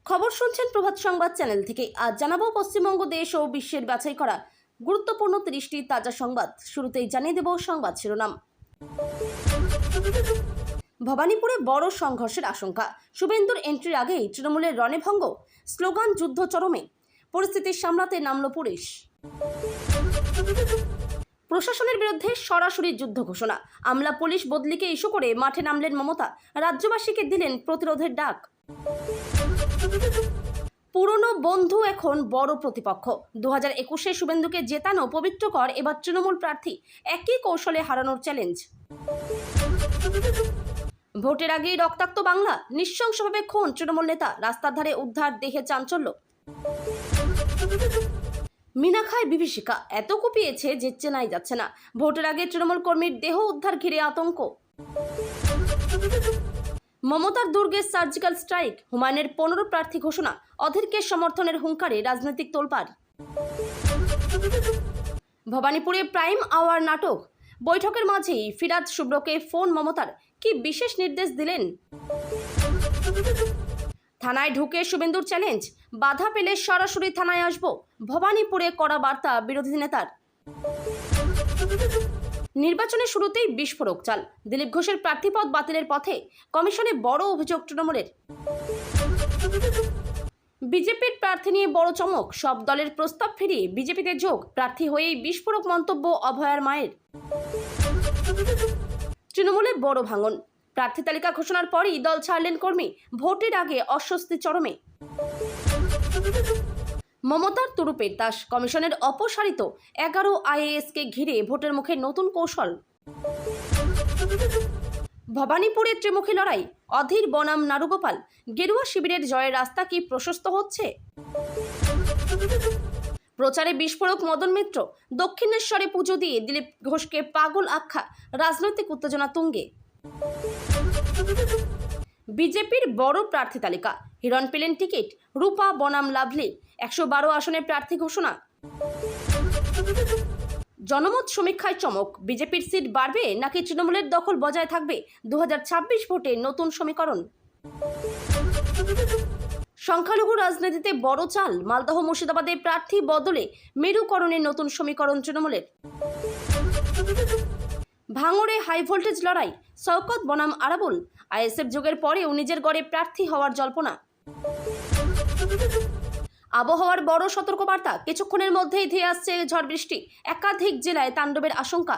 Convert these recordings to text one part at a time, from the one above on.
খবর শুনছেন প্রভাত সংবাদ চ্যানেল থেকে। আজ জানাবো পশ্চিমবঙ্গ দেশ ও বিশ্বের বাছাই করা গুরুত্বপূর্ণ 30টি তাজা সংবাদ। শুরুতেই জানিয়ে দেব সংবাদ শিরোনাম। ভবানীপুরে বড় সংঘর্ষের আশঙ্কা। শুভেন্দুর এন্ট্রির আগেই তৃণমূলের রণভঙ্গ, স্লোগান যুদ্ধ চরমে। পরিস্থিতি সামলাতে নামল পুলিশ। প্রশাসনের বিরুদ্ধে সরাসরি যুদ্ধ ঘোষণা। আমলা পুলিশ বদলিকে ইস্যু করে মাঠে নামলেন মমতা। রাজ্যবাসীকে দিলেন প্রতিরোধের ডাক। পুরনো বন্ধু এখন বড় প্রতিপক্ষ। 2021-এ শুভেন্দুকে জেতানো পবিত্র কর এবার তৃণমূল প্রার্থী। একই কৌশলে হারানোর চ্যালেঞ্জ। ভোটের আগেই রক্তাক্ত বাংলা, নৃশংসভাবে খুন তৃণমূল নেতা। রাস্তার ধারে উদ্ধার, দেহে চাঞ্চল্য। মিনাখায় বিভীষিকা, এত কুপিয়েছে যে চেনাই যাচ্ছে না। ভোটের আগে তৃণমূল কর্মীর দেহ উদ্ধার ঘিরে আতঙ্ক। মমতার দুর্গে সার্জিক্যাল স্ট্রাইক, হুমায়ুনের 15 প্রার্থী ঘোষণা। অধীরকে সমর্থনের হুঙ্কারে রাজনৈতিক তোলপাড়। ভবানীপুরে প্রাইম আওয়ার নাটক, বৈঠকের মাঝেই ফিরাদ শুভ্রকে ফোন মমতার। কি বিশেষ নির্দেশ দিলেন? থানায় ঢুকে শুভেন্দুর চ্যালেঞ্জ, বাধা পেলে সরাসরি থানায় আসব। ভবানীপুরে কড়া বার্তা বিরোধী নেতার। নির্বাচনের শুরুতেই বিস্ফোরক চাল, দিলীপ ঘোষের প্রার্থীপদ বাতিলের পথে। কমিশনে বড় অভিযোগ তৃণমূলের। বিজেপির প্রার্থী নিয়ে বড় চমক, সব দলের প্রস্তাব ফিরিয়ে বিজেপিতে যোগ। প্রার্থী হয়েই বিস্ফোরক মন্তব্য অভয়ার মায়ের। তৃণমূলে বড় ভাঙন, প্রার্থী তালিকা ঘোষণার পরই দল ছাড়লেন কর্মী। ভোটের আগে অস্বস্তি চরমে। মমতার তুরুপের তাস, কমিশনের অপসারিত 11 আইএএসকে ঘিরে ভোটের মুখে নতুন কৌশল। ভবানীপুরে ত্রিমুখী লড়াই, অধীর বনাম নারুগোপাল। গেরুয়া শিবিরের জয়ের রাস্তা কি প্রশস্ত হচ্ছে? প্রচারে বিস্ফোরক মদন মিত্র। দক্ষিণেশ্বরে পুজো দিয়ে দিলীপ ঘোষকে পাগল আখ্যা। রাজনৈতিক উত্তেজনা তুঙ্গে। বিজেপির বড় প্রার্থী তালিকা, হিরণ পেলেন টিকিট। রূপা বনাম লাভলি, 112 আসনে প্রার্থী ঘোষণা। জনমত সমীক্ষায় চমক, বিজেপির সিট বাড়বে নাকি তৃণমূলের দখল বজায় থাকবে? 2026 ভোটে নতুন সমীকরণ। সংখ্যালঘু রাজনীতিতে বড় চাল, মালদহ মুর্শিদাবাদে প্রার্থী বদলে মেরুকরণের নতুন সমীকরণ তৃণমূলের। ভাঙড়ে হাই ভোল্টেজ লড়াই, শওকত বনাম আরাবুল। আইএসএফ যুগের পরেও নিজের গড়ে প্রার্থী হওয়ার জল্পনা। আবহাওয়ার বড় সতর্কবার্তা, কিছুক্ষণের মধ্যেই ধেয়ে আসছে ঝড় বৃষ্টি। একাধিক জেলায় তাণ্ডবের আশঙ্কা।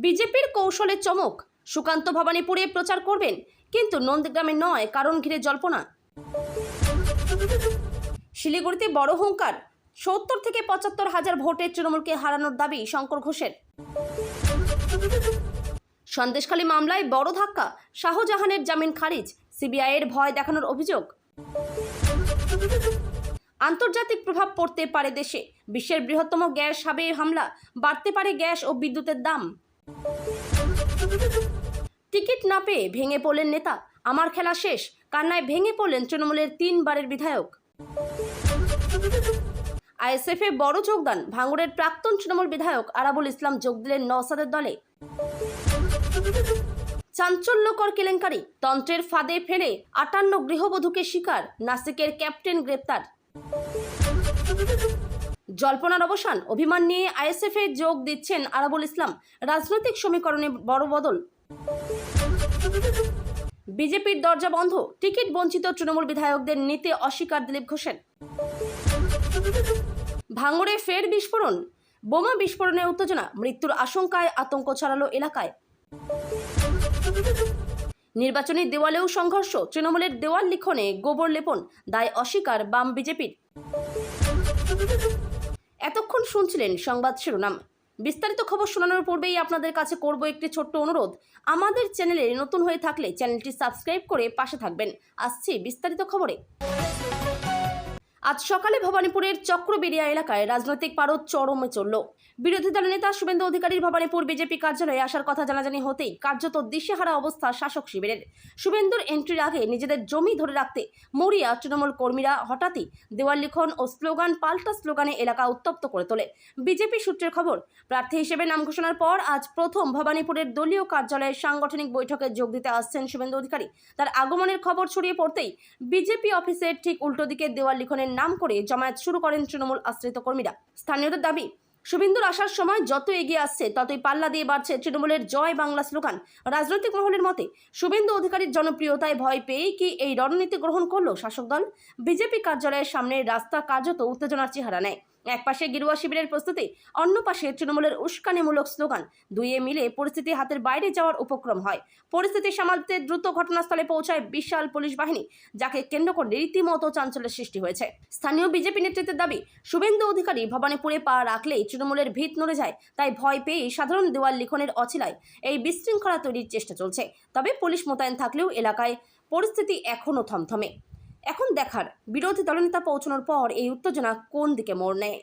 বিজেপির কৌশলে চমক, সুকান্ত ভবানীপুরে প্রচার করবেন, কিন্তু নন্দীগ্রামে নয়, কারণ ঘিরে জল্পনা। শিলিগুড়িতে বড় হুঙ্কার, 70 থেকে 75 হাজার ভোটে তৃণমূলকে হারানোর দাবি শঙ্কর ঘোষের। সন্দেশখালী মামলায় বড় ধাক্কা, শাহজাহানের জামিন খারিজ। সিবিআইয়ের ভয় দেখানোর অভিযোগ। আন্তর্জাতিক প্রভাব পড়তে পারে দেশে, বিশ্বের বৃহত্তম গ্যাস হাবে হামলা। বাড়তে পারে গ্যাস ও বিদ্যুতের দাম। টিকিট না পেয়ে ভেঙে পড়লেন নেতা, আমার খেলা শেষ। কান্নায় ভেঙে পড়লেন তৃণমূলের 3 বারের বিধায়ক। আইএসএফে বড় যোগদান, ভাঙড়ের প্রাক্তন তৃণমূল বিধায়ক আরাবুল ইসলাম যোগ দিলেন নওশাদের দলে। চাঞ্চল্যকর কেলেঙ্কারি, তন্ত্রের ফাঁদে ফেলে 58 গৃহবধূকে শিকার। নাসিকের ক্যাপ্টেন গ্রেপ্তার। জল্পনার অবসান, অভিমান নিয়ে আইএসএফে যোগ দিচ্ছেন আরাবুল ইসলাম। রাজনৈতিক সমীকরণে বড় বদল। বিজেপির দরজা বন্ধ, টিকিট বঞ্চিত তৃণমূল বিধায়কদের নিতে অস্বীকার দিলীপ ঘোষের। ভাঙড়ে ফের বিস্ফোরণ, বোমা বিস্ফোরণে উত্তেজনা। মৃত্যুর আশঙ্কায় আতঙ্ক ছড়ালো এলাকায়। নির্বাচনী দেওয়ালেও সংঘর্ষ, তৃণমূলের দেওয়াল লিখনে গোবর লেপন। দায় অস্বীকার বাম বিজেপির। এতক্ষণ শুনছিলেন সংবাদ শিরোনাম। বিস্তারিত খবর শোনানোর পূর্বেই আপনাদের কাছে করব একটি ছোট্ট অনুরোধ। আমাদের চ্যানেলে নতুন হয়ে থাকলে চ্যানেলটি সাবস্ক্রাইব করে পাশে থাকবেন। আসছি বিস্তারিত খবরে। আজ সকালে ভবানীপুরের চক্রবেড়িয়া এলাকায় রাজনৈতিক পারদ চরমে চলল। বিরোধী দল নেতা শুভেন্দু অধিকারীর ভবানীপুর বিজেপি কার্যালয়ে আসার কথা জানাজানি হতেই কার্যত দিশেহারা অবস্থা শাসক শিবিরের। শুভেন্দুর এন্ট্রির আগে নিজেদের জমি ধরে রাখতে মরিয়া তৃণমূল কর্মীরা হঠাৎই দেওয়াল লিখন ও স্লোগান পাল্টা স্লোগানে এলাকা উত্তপ্ত করে তোলে। বিজেপি সূত্রের খবর, প্রার্থী হিসেবে নাম ঘোষণার পর আজ প্রথম ভবানীপুরের দলীয় কার্যালয়ের সাংগঠনিক বৈঠকে যোগ দিতে আসছেন শুভেন্দু অধিকারী। তার আগমনের খবর ছড়িয়ে পড়তেই বিজেপি অফিসের ঠিক উল্টো দিকে দেওয়াল লিখনের নাম করে জমায়েত শুরু করেন তৃণমূল আশ্রিত কর্মীরা। স্থানীয়দের দাবি, শুভেন্দুর আসার সময় যত এগিয়ে আসছে ততই পাল্লা দিয়ে বাড়ছে তৃণমূলের জয় বাংলা স্লোগান। রাজনৈতিক মহলের মতে শুভেন্দু অধিকারীর জনপ্রিয়তায় ভয় পেয়েই কি এই রণনীতি গ্রহণ করলো শাসক দল? বিজেপি কার্যালয়ের সামনের রাস্তা কার্যত উত্তেজনার চেহারা নেয়। এক পাশে গেরুয়া শিবিরের প্রস্তুতি, অন্য পাশে তৃণমূলের উস্কানিমূলক স্লোগান। দুইয়ে মিলে পরিস্থিতি হাতের বাইরে যাওয়ার উপক্রম হয়। পরিস্থিতি সামালতে দ্রুত ঘটনাস্থলে পৌঁছায় বিশাল পুলিশ বাহিনী, যাকে কেন্দ্র করে রীতিমতো চাঞ্চল্যের সৃষ্টি হয়েছে। স্থানীয় বিজেপি নেতৃত্বের দাবি, শুভেন্দু অধিকারী ভবানীপুরে পা রাখলেই তৃণমূলের ভিত নড়ে যায়, তাই ভয় পেয়ে সাধারণ দেওয়াল লিখনের অছিলায় এই বিশৃঙ্খলা তৈরির চেষ্টা চলছে। তবে পুলিশ মোতায়েন থাকলেও এলাকায় পরিস্থিতি এখনও থমথমে। এখন দেখার বিরোধী দলনেতা পৌঁছানোর পর এই উত্তেজনা কোন দিকে মোড় নেয়।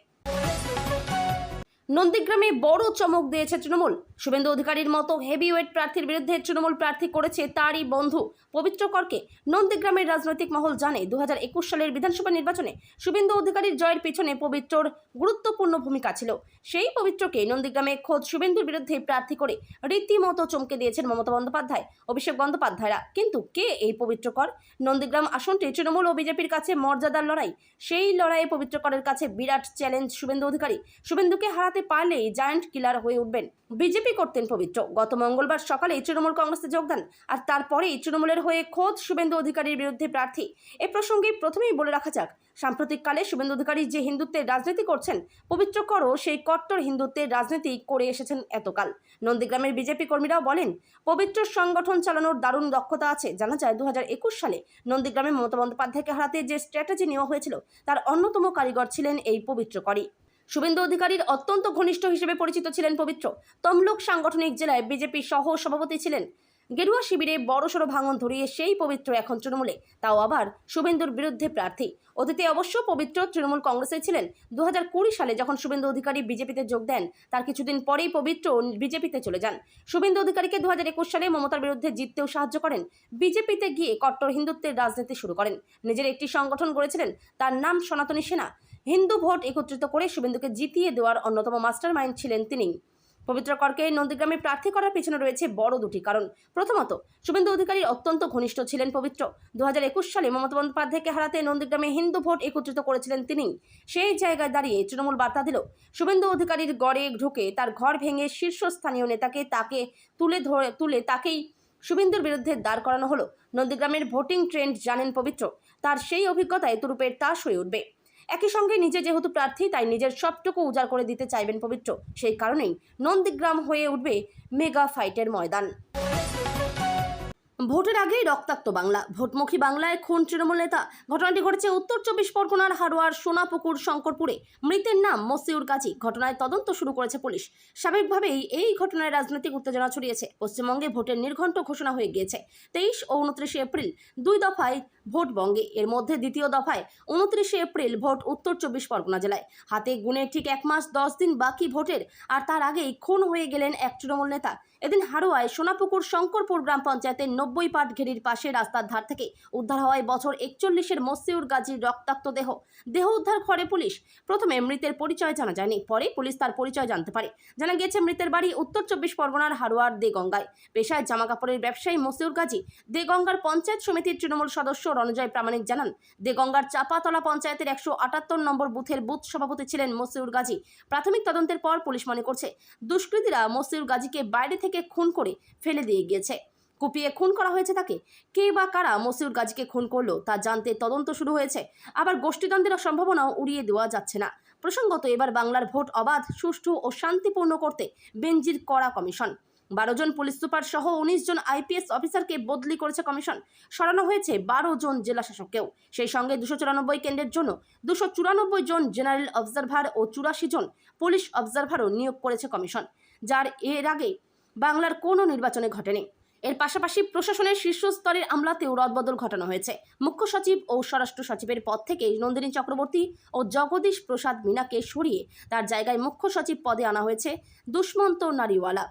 নন্দীগ্রামে বড় চমক দিয়েছে তৃণমূল। শুভেন্দু অধিকারীর মতো হেভিওয়েট প্রার্থীর বিরুদ্ধে তৃণমূল প্রার্থী করেছে তারই বন্ধু পবিত্র করকে। নন্দীগ্রামের রাজনৈতিক মহল জানে 2021 সালের বিধানসভা নির্বাচনে শুভেন্দু অধিকারীর জয়ের পিছনে পবিত্রর গুরুত্বপূর্ণ ভূমিকা ছিল। সেই পবিত্রকে নন্দীগ্রামে খোদ শুভেন্দুর বিরুদ্ধে প্রার্থী করে রীতিমতো চমকে দিয়েছেন মমতা বন্দ্যোপাধ্যায়, অভিষেক বন্দ্যোপাধ্যায়রা। কিন্তু কে এই পবিত্রকর? নন্দীগ্রাম আসনটি তৃণমূল ও বিজেপির কাছে মর্যাদার লড়াই। সেই লড়াইয়ে পবিত্রকরের কাছে বিরাট চ্যালেঞ্জ শুভেন্দু অধিকারী। শুভেন্দুকে হারাতে পারলেই জায়ান্ট কিলার হয়ে উঠবেন। বিজেপি করতেন পবিত্র। গত মঙ্গলবার সকালে তৃণমূল কংগ্রেসে যোগদান, আর তারপরেই তৃণমূলের হয়ে খোদ শুভেন্দু অধিকারীর বিরুদ্ধে প্রার্থী। এ প্রসঙ্গে প্রথমেই বলে রাখা যাক, সাম্প্রতিককালে শুভেন্দু অধিকারী যে হিন্দুত্বের রাজনীতি করছেন, পবিত্র করও সেই কট্টর হিন্দুত্বের রাজনীতি করে এসেছেন এতকাল। নন্দীগ্রামের বিজেপি কর্মীরাও বলেন, পবিত্র সংগঠন চালানোর দারুণ দক্ষতা আছে। জানা যায় 2021 সালে নন্দীগ্রামে মমতা বন্দ্যোপাধ্যায়কে হারাতে যে স্ট্র্যাটেজি নেওয়া হয়েছিল, তার অন্যতম কারিগর ছিলেন এই পবিত্র করই। শুভেন্দু অধিকারীর অত্যন্ত ঘনিষ্ঠ হিসেবে পরিচিত ছিলেন পবিত্র। তমলুক সাংগঠনিক জেলায় বিজেপি সহ সভাপতি ছিলেন। গেরুয়া শিবিরে বড়সড় ভাঙন ধরিয়ে সেই পবিত্র এখন তৃণমূলে, তাও আবার শুভেন্দুর বিরুদ্ধে প্রার্থী। অতীতে অবশ্য পবিত্র তৃণমূল কংগ্রেসে ছিলেন। 2020 সালে যখন শুভেন্দু অধিকারী বিজেপিতে যোগ দেন, তার কিছুদিন পরেই পবিত্র বিজেপিতে চলে যান। শুভেন্দু অধিকারীকে 2021 সালে মমতার বিরুদ্ধে জিততেও সাহায্য করেন। বিজেপিতে গিয়ে কট্টর হিন্দুত্বের রাজনীতি শুরু করেন। নিজের একটি সংগঠন গড়েছিলেন, তার নাম সনাতনী সেনা। হিন্দু ভোট একত্রিত করে শুভেন্দুকে জিতিয়ে দেওয়ার অন্যতম মাস্টার মাইন্ড ছিলেন তিনি। পবিত্র করকে নন্দীগ্রামে প্রার্থী করার পেছনে রয়েছে বড় দুটি কারণ। প্রথমত, শুভেন্দু অধিকারীর অত্যন্ত ঘনিষ্ঠ ছিলেন পবিত্র। 2021 সালে মমতা বন্দ্যোপাধ্যায়কে হারাতে নন্দীগ্রামে হিন্দু ভোট একত্রিত করেছিলেন তিনি। সেই জায়গায় দাঁড়িয়ে তৃণমূল বার্তা দিল, শুভেন্দু অধিকারীর গড়ে ঢুকে তার ঘর ভেঙে শীর্ষস্থানীয় নেতাকে তুলে তাকেই শুভেন্দুর বিরুদ্ধে দাঁড় করানো হলো। নন্দীগ্রামের ভোটিং ট্রেন্ড জানেন পবিত্র, তার সেই অভিজ্ঞতায় তুরুপের তাস হয়ে উঠবে। একই সঙ্গে নিজে যেহেতু প্রার্থী, তাই নিজের সবটুকু উজাড় করে দিতে চাইবেন পবিত্র। সেই কারণেই নন্দীগ্রাম হয়ে উঠবে মেগা ফাইটের ময়দান। ভোটের আগেই রক্তাক্ত বাংলা, ভোটমুখী বাংলায় খুন তৃণমূল নেতা। ঘটনাটি ঘটেছে উত্তর 24 পরগনার হারোয়ার সোনাপুকুর শঙ্করপুরে। মৃতের নাম মসিউর গাজী। ঘটনায় তদন্ত শুরু করেছে পুলিশ। স্বাভাবিকভাবেই এই ঘটনায় রাজনৈতিক উত্তেজনা ছড়িয়েছে। পশ্চিমবঙ্গে ভোটের নির্ঘণ্ট ঘোষণা হয়ে গিয়েছে। 23 ও 29 এপ্রিল 2 দফায় ভোট বঙ্গে। এর মধ্যে দ্বিতীয় দফায় 29 এপ্রিল ভোট উত্তর 24 পরগনা জেলায়। হাতে গুনে ঠিক 1 মাস 10 দিন বাকি ভোটের, আর তার আগেই খুন হয়ে গেলেন এক তৃণমূল নেতা। এদিন হারোয়ায় সোনাপুকুর শঙ্করপুর গ্রাম পঞ্চায়েতের 90 পাট ঘেরির পাশে রাস্তার ধার থেকে উদ্ধার হওয়ায় বছর 41-এর মসিউর গাজীর রক্তাক্ত দেহ উদ্ধার করে পুলিশ। প্রথমে মৃতের পরিচয় জানা যায়নি, পরে পুলিশ তার পরিচয় জানতে পারে। জানা গিয়েছে মৃতের বাড়ি উত্তর 24 পরগনার হারোয়ার দেগঙ্গায়। পেশায় জামাকাপড়ের ব্যবসায়ী মসিউর গাজী। দেগঙ্গার পঞ্চায়েত সমিতির তৃণমূল সদস্য রণজয় প্রামাণিক জানান, দেগঙ্গার চাপাতলা পঞ্চায়েতের 178 নম্বর বুথের বুথ সভাপতি ছিলেন মসিউর গাজী। প্রাথমিক তদন্তের পর পুলিশ মনে করছে দুষ্কৃতীরা মসিউর গাজীকে বাইরে থেকে খুন করে ফেলে দিয়ে গিয়েছে। কুপিয়ে খুন করা হয়েছে তাকে। কে বা কারা মসিউর গাজীকে খুন করলো তা জানতে তদন্ত শুরু হয়েছে। আবার গোষ্ঠীদ্বন্দ্বের সম্ভাবনাও উড়িয়ে দেওয়া যাচ্ছে না। প্রসঙ্গত, এবার বাংলার ভোট অবাধ, সুষ্ঠু ও শান্তিপূর্ণ করতে বেনজির কড়া কমিশন। 12 জন পুলিশ সুপার সহ 19 জন আইপিএস অফিসারকে বদলি করেছে কমিশন। সরানো হয়েছে 12 জন জেলা শাসককেও। সেই সঙ্গে 294 কেন্দ্রের জন্য 294 জন জেনারেল অবজারভার ও 84 জন পুলিশ অবজারভারও নিয়োগ করেছে কমিশন, যার এর আগে বাংলার কোনো নির্বাচনে ঘটেনি। এর পাশাপাশি প্রশাসনের শীর্ষস্তরের আমলাতেও রদবদল ঘটানো হয়েছে। মুখ্য সচিব ও স্বরাষ্ট্র সচিবের পদ থেকে নন্দিনী চক্রবর্তী ও জগদীশ প্রসাদ মীনাকে সরিয়ে তার জায়গায় মুখ্য সচিব পদে আনা হয়েছে দুষ্মন্ত নারীওয়ালা।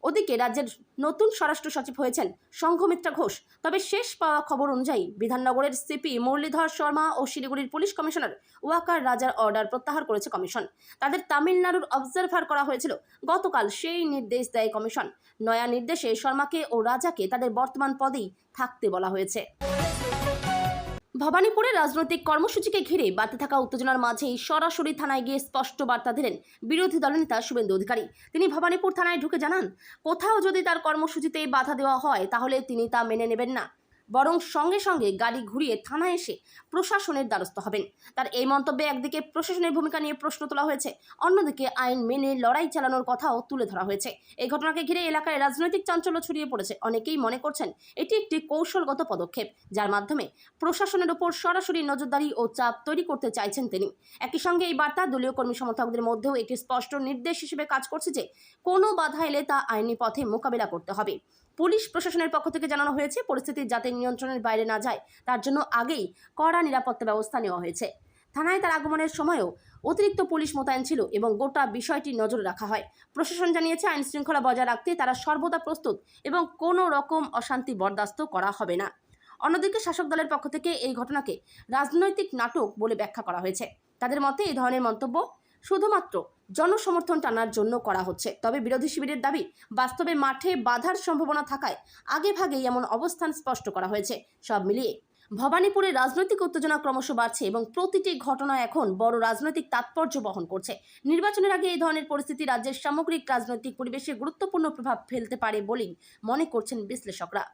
ওদিকে রাজ্যের নতুন স্বরাষ্ট্র সচিব হয়েছেন সংঘমিত্রা ঘোষ। তবে শেষ পাওয়া খবর অনুযায়ী বিধাননগরের সিপি মুরলীধর শর্মা ও শিলিগুড়ির পুলিশ কমিশনার ওয়াকার রাজার অর্ডার প্রত্যাহার করেছে কমিশন। তাদের তামিলনাড়ুর অবজারভার করা হয়েছিল গতকাল, সেই নির্দেশ দেয় কমিশন। নয়া নির্দেশে শর্মাকে ও রাজাকে তাদের বর্তমান পদেই থাকতে বলা হয়েছে। ভবানীপুরে রাজনৈতিক কর্মসূচিকে ঘিরে বাড়তে থাকা উত্তেজনার মাঝেই সরাসরি থানায় গিয়ে স্পষ্ট বার্তা দিলেন বিরোধী দলনেতা শুভেন্দু অধিকারী। তিনি ভবানীপুর থানায় ঢুকে জানান, কোথাও যদি তার কর্মসূচিতে বাধা দেওয়া হয় তাহলে তিনি তা মেনে নেবেন না, বরং সঙ্গে সঙ্গে গাড়ি ঘুরিয়ে থানায় এসে প্রশাসনের দ্বারস্থ হবেন। তার এই মন্তব্যে একদিকে প্রশাসনের ভূমিকা নিয়ে প্রশ্ন তোলা হয়েছে, অন্যদিকে আইন মেনে লড়াই চালানোর কথাও তুলে ধরা হয়েছে। এই ঘটনাকে ঘিরে এলাকায় রাজনৈতিক চাঞ্চল্য ছড়িয়ে পড়েছে। অনেকেই মনে করছেন এটি একটি কৌশলগত পদক্ষেপ, যার মাধ্যমে প্রশাসনের ওপর সরাসরি নজরদারি ও চাপ তৈরি করতে চাইছেন তিনি। একই সঙ্গে এই বার্তা দলীয় কর্মী সমর্থকদের মধ্যেও একটি স্পষ্ট নির্দেশ হিসেবে কাজ করছে যে কোনো বাধা এলে তা আইনি পথে মোকাবিলা করতে হবে। পুলিশ প্রশাসনের পক্ষ থেকে জানানো হয়েছে, পরিস্থিতি যাতে নিয়ন্ত্রণের বাইরে না যায় তার জন্য আগেই কড়া নিরাপত্তা ব্যবস্থা নেওয়া হয়েছে। থানায় তার আগমনের সময়ও অতিরিক্ত পুলিশ মোতায়েন ছিল এবং গোটা বিষয়টি নজরে রাখা হয়। প্রশাসন জানিয়েছে, আইন শৃঙ্খলা বজায় রাখতে তারা সর্বদা প্রস্তুত এবং কোনো রকম অশান্তি বরদাস্ত করা হবে না। অন্যদিকে শাসক দলের পক্ষ থেকে এই ঘটনাকে রাজনৈতিক নাটক বলে ব্যাখ্যা করা হয়েছে। তাদের মতে এই ধরনের মন্তব্য শুধুমাত্র জনসমর্থন টানার জন্য করা হচ্ছে। তবে বিরোধী শিবিরের দাবি, বাস্তবে মাঠে বাধার সম্ভাবনা থাকায় আগেভাগেই এমন অবস্থান স্পষ্ট করা হয়েছে। সব মিলিয়ে ভবানীপুরে রাজনৈতিক উত্তেজনা ক্রমশ বাড়ছে এবং প্রতিটি ঘটনা এখন বড় রাজনৈতিক তাৎপর্য বহন করছে। নির্বাচনের আগে এই ধরনের পরিস্থিতি রাজ্যের সামগ্রিক রাজনৈতিক পরিবেশে গুরুত্বপূর্ণ প্রভাব ফেলতে পারে বলেই মনে করছেন বিশ্লেষকরা।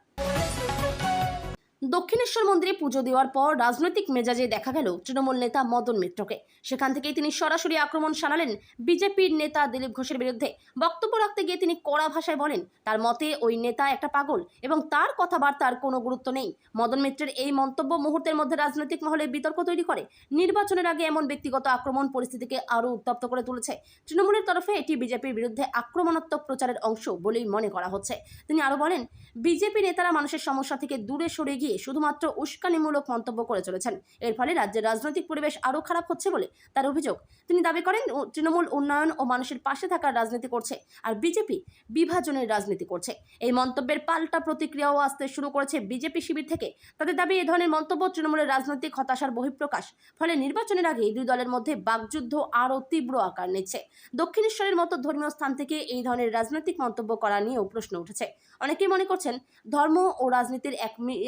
দক্ষিণেশ্বর মন্দিরে পুজো দেওয়ার পর রাজনৈতিক মেজাজে দেখা গেল তৃণমূল নেতা মদন মিত্রকে। সেখান থেকেই তিনি সরাসরি আক্রমণ শানালেন বিজেপির নেতা দিলীপ ঘোষের বিরুদ্ধে। বক্তব্য রাখতে গিয়ে তিনি কড়া ভাষায় বলেন, তার মতে ওই নেতা একটা পাগল এবং তার কথাবার্তার কোনো গুরুত্ব নেই। মদন মিত্রের এই মন্তব্য মুহূর্তের মধ্যে রাজনৈতিক মহলে বিতর্ক তৈরি করে। নির্বাচনের আগে এমন ব্যক্তিগত আক্রমণ পরিস্থিতিকে আরও উত্তপ্ত করে তুলেছে। তৃণমূলের তরফে এটি বিজেপির বিরুদ্ধে আক্রমণাত্মক প্রচারের অংশ বলেই মনে করা হচ্ছে। তিনি আরও বলেন, বিজেপি নেতারা মানুষের সমস্যা থেকে দূরে সরে গিয়ে শুধুমাত্র উস্কানিমূলক মন্তব্য করে চলেছেন। এর ফলে রাজ্যের রাজনৈতিক পরিবেশ আরও খারাপ হচ্ছে বলে তার অভিযোগ। তিনি দাবি করেন, তৃণমূল উন্নয়ন ও মানুষের পাশে থাকার রাজনীতি করছে আর বিজেপি বিভাজনের রাজনীতি করছে। এই মন্তব্যের পাল্টা প্রতিক্রিয়াও আসতে শুরু করেছে বিজেপি শিবির থেকে। তাদের দাবি, এই ধরনের মন্তব্য তৃণমূলের রাজনৈতিক হতাশার বহিঃপ্রকাশ। ফলে নির্বাচনের আগে দুই দলের মধ্যে বাকযুদ্ধ আরও তীব্র আকার নিচ্ছে। দক্ষিণেশ্বরের মতো ধর্মীয় স্থান থেকে এই ধরনের রাজনৈতিক মন্তব্য করা নিয়েও প্রশ্ন উঠেছে। অনেকেই মনে করছেন ধর্ম ও রাজনীতির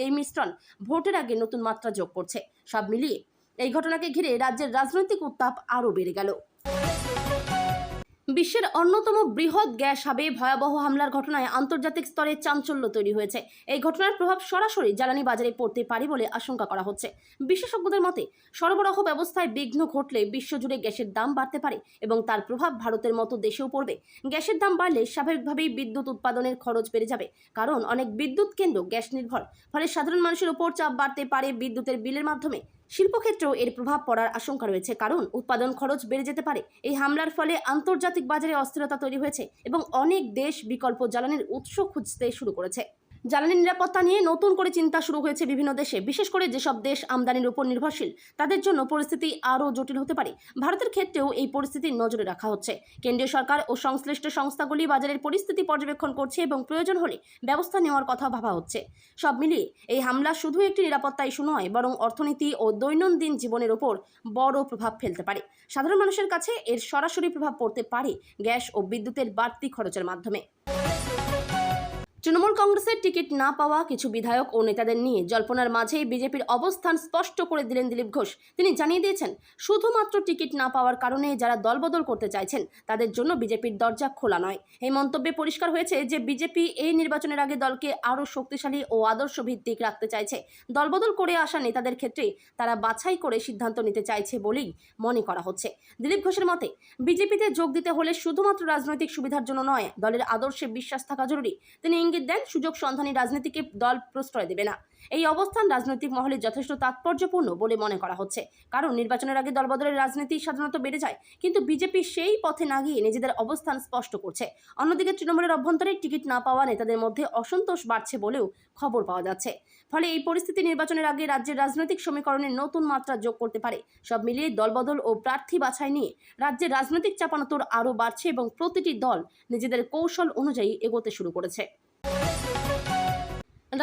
এই মিশ্রণ ভোটের আগে নতুন মাত্রা যোগ করছে। সব মিলিয়ে এই ঘটনাকে ঘিরে রাজ্যের রাজনৈতিক উত্তাপ আরও বেড়ে গেল। বিশ্বের অন্যতম বৃহৎ গ্যাস হাবে ভয়াবহ হামলার ঘটনায় আন্তর্জাতিক স্তরে চাঞ্চল্য তৈরি হয়েছে। এই ঘটনার প্রভাব সরাসরি জ্বালানি বাজারে পড়তে পারে বলে আশঙ্কা করা হচ্ছে। বিশেষজ্ঞদের মতে, সরবরাহ ব্যবস্থায় বিঘ্ন ঘটলে বিশ্বজুড়ে গ্যাসের দাম বাড়তে পারে এবং তার প্রভাব ভারতের মতো দেশেও পড়বে। গ্যাসের দাম বাড়লে স্বাভাবিকভাবেই বিদ্যুৎ উৎপাদনের খরচ বেড়ে যাবে, কারণ অনেক বিদ্যুৎ কেন্দ্র গ্যাস নির্ভর। ফলে সাধারণ মানুষের উপর চাপ বাড়তে পারে বিদ্যুতের বিলের মাধ্যমে। শিল্পক্ষেত্রেও এর প্রভাব পড়ার আশঙ্কা রয়েছে, কারণ উৎপাদন খরচ বেড়ে যেতে পারে। এই হামলার ফলে আন্তর্জাতিক বাজারে অস্থিরতা তৈরি হয়েছে এবং অনেক দেশ বিকল্প জ্বালানির উৎস খুঁজতে শুরু করেছে। জ্বালানি নিরাপত্তা নিয়ে নতুন করে চিন্তা শুরু হয়েছে বিভিন্ন দেশে, বিশেষ করে যেসব দেশ আমদানির উপর নির্ভরশীল তাদের জন্য পরিস্থিতি আরও জটিল হতে পারে। ভারতের ক্ষেত্রেও এই পরিস্থিতি নজরে রাখা হচ্ছে। কেন্দ্রীয় সরকার ও সংশ্লিষ্ট সংস্থাগুলি বাজারের পরিস্থিতি পর্যবেক্ষণ করছে এবং প্রয়োজন হলে ব্যবস্থা নেওয়ার কথা ভাবা হচ্ছে। সব মিলিয়ে এই হামলা শুধু একটি নিরাপত্তা ইস্যু নয়, বরং অর্থনীতি ও দৈনন্দিন জীবনের ওপর বড় প্রভাব ফেলতে পারে। সাধারণ মানুষের কাছে এর সরাসরি প্রভাব পড়তে পারে গ্যাস ও বিদ্যুতের বাড়তি খরচের মাধ্যমে। তৃণমূল কংগ্রেসের টিকিট না পাওয়া কিছু বিধায়ক ও নেতাদের নিয়ে জল্পনার মাঝেই বিজেপির অবস্থান স্পষ্ট করে দিলেন দিলীপ ঘোষ। তিনি জানিয়ে দিয়েছেন, শুধুমাত্র টিকিট না পাওয়ার কারণে যারা দলবদল করতে চাইছেন তাদের জন্য বিজেপির দরজা খোলা নয়। এই মন্তব্যে পরিষ্কার হয়েছে যে বিজেপি এই নির্বাচনের আগে দলকে আরও শক্তিশালী ও আদর্শ ভিত্তিক রাখতে চাইছে। দলবদল করে আসা নেতাদের ক্ষেত্রে তারা বাছাই করে সিদ্ধান্ত নিতে চাইছে বলেই মনে করা হচ্ছে। দিলীপ ঘোষের মতে, বিজেপিতে যোগ দিতে হলে শুধুমাত্র রাজনৈতিক সুবিধার জন্য নয়, দলের আদর্শে বিশ্বাস থাকা জরুরি। তিনি ইঙ্গিত দেন সুযোগ সন্ধানী রাজনীতিকে দল প্রশ্রয় দেবে না। এই অবস্থান রাজনৈতিক মহলে যথেষ্ট তাৎপর্যপূর্ণ বলে মনে করা হচ্ছে, কারণ নির্বাচনের আগে দলবদলের রাজনীতি সাধারণত বেড়ে যায়, কিন্তু বিজেপি সেই পথে না গিয়ে নিজেদের অবস্থান স্পষ্ট করছে। অন্যদিকে তৃণমূলের অভ্যন্তরে টিকিট না পাওয়া নেতাদের মধ্যে অসন্তোষ বাড়ছে বলেও খবর পাওয়া যাচ্ছে। ফলে এই পরিস্থিতি নির্বাচনের আগে রাজ্যের রাজনৈতিক সমীকরণে নতুন মাত্রা যোগ করতে পারে। সব মিলিয়ে দলবদল ও প্রার্থী বাছাই নিয়ে রাজ্যের রাজনৈতিক চাপানোতর আরও বাড়ছে এবং প্রতিটি দল নিজেদের কৌশল অনুযায়ী এগোতে শুরু করেছে।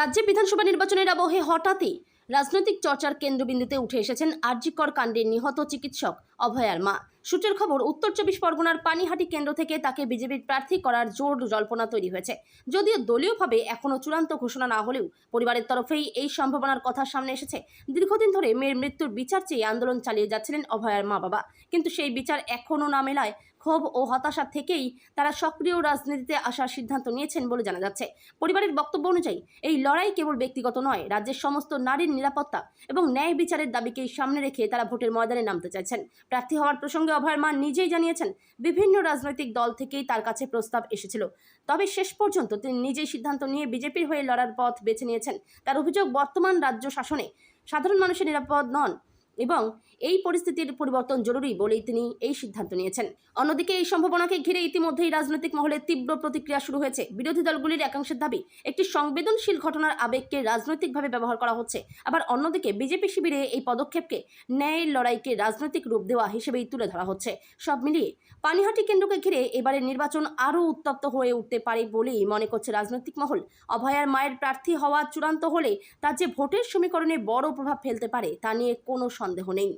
রাজ্যে বিধানসভা নির্বাচনের আবহে হঠাৎই রাজনৈতিক চর্চার কেন্দ্রবিন্দুতে উঠে এসেছেন আরজিকর কাণ্ডে নিহত চিকিৎসক অভয়ার মা। সূত্রের খবর, উত্তর 24 পরগনার পানিহাটি কেন্দ্র থেকে তাকে বিজেপির প্রার্থী করার জোর জল্পনা তৈরি হয়েছে। যদিও দলীয়ভাবে এখনও চূড়ান্ত ঘোষণা না হলেও পরিবারের তরফেই এই সম্ভাবনার কথা সামনে এসেছে। দীর্ঘদিন ধরে মেয়ের মৃত্যুর বিচার চেয়ে আন্দোলন চালিয়ে যাচ্ছিলেন অভয়ার মা বাবা, কিন্তু সেই বিচার এখনও না মেলায় ক্ষোভ ও হতাশা থেকেই তারা সক্রিয় রাজনীতিতে আসার সিদ্ধান্ত নিয়েছেন বলে জানা যাচ্ছে। পরিবারের বক্তব্য অনুযায়ী এই লড়াই কেবল ব্যক্তিগত নয়, রাজ্যের সমস্ত নারীর নিরাপত্তা এবং ন্যায় বিচারের দাবিকেই সামনে রেখে তারা ভোটের ময়দানে নামতে চাইছেন। প্রার্থী হওয়ার প্রসঙ্গে অভয়ার মা নিজেই জানিয়েছেন, বিভিন্ন রাজনৈতিক দল থেকেই তার কাছে প্রস্তাব এসেছিল, তবে শেষ পর্যন্ত তিনি নিজেই সিদ্ধান্ত নিয়ে বিজেপির হয়ে লড়ার পথ বেছে নিয়েছেন। তার অভিযোগ, বর্তমান রাজ্য শাসনে সাধারণ মানুষের নিরাপদ নন এবং এই পরিস্থিতির পরিবর্তন জরুরি বলেই তিনি এই সিদ্ধান্ত নিয়েছেন। অন্যদিকে এই সম্ভাবনাকে ঘিরে ইতিমধ্যেই রাজনৈতিক মহলে তীব্র প্রতিক্রিয়া শুরু হয়েছে। বিরোধী দলগুলির একাংশের দাবি, একটি সংবেদনশীল ঘটনার আবেগকে রাজনৈতিকভাবে ব্যবহার করা হচ্ছে। আবার অন্যদিকে বিজেপি শিবিরে এই পদক্ষেপকে ন্যায়ের লড়াইকে রাজনৈতিক রূপ দেওয়া হিসেবেই তুলে ধরা হচ্ছে। সব মিলিয়ে পানিহাটি কেন্দ্রকে ঘিরে এবারের নির্বাচন আরও উত্তপ্ত হয়ে উঠতে পারে বলেই মনে করছে রাজনৈতিক মহল। অভয়ার মায়ের প্রার্থী হওয়া চূড়ান্ত হলে তার যে ভোটের সমীকরণে বড় প্রভাব ফেলতে পারে তা নিয়ে কোনো সন্দেহ নেই।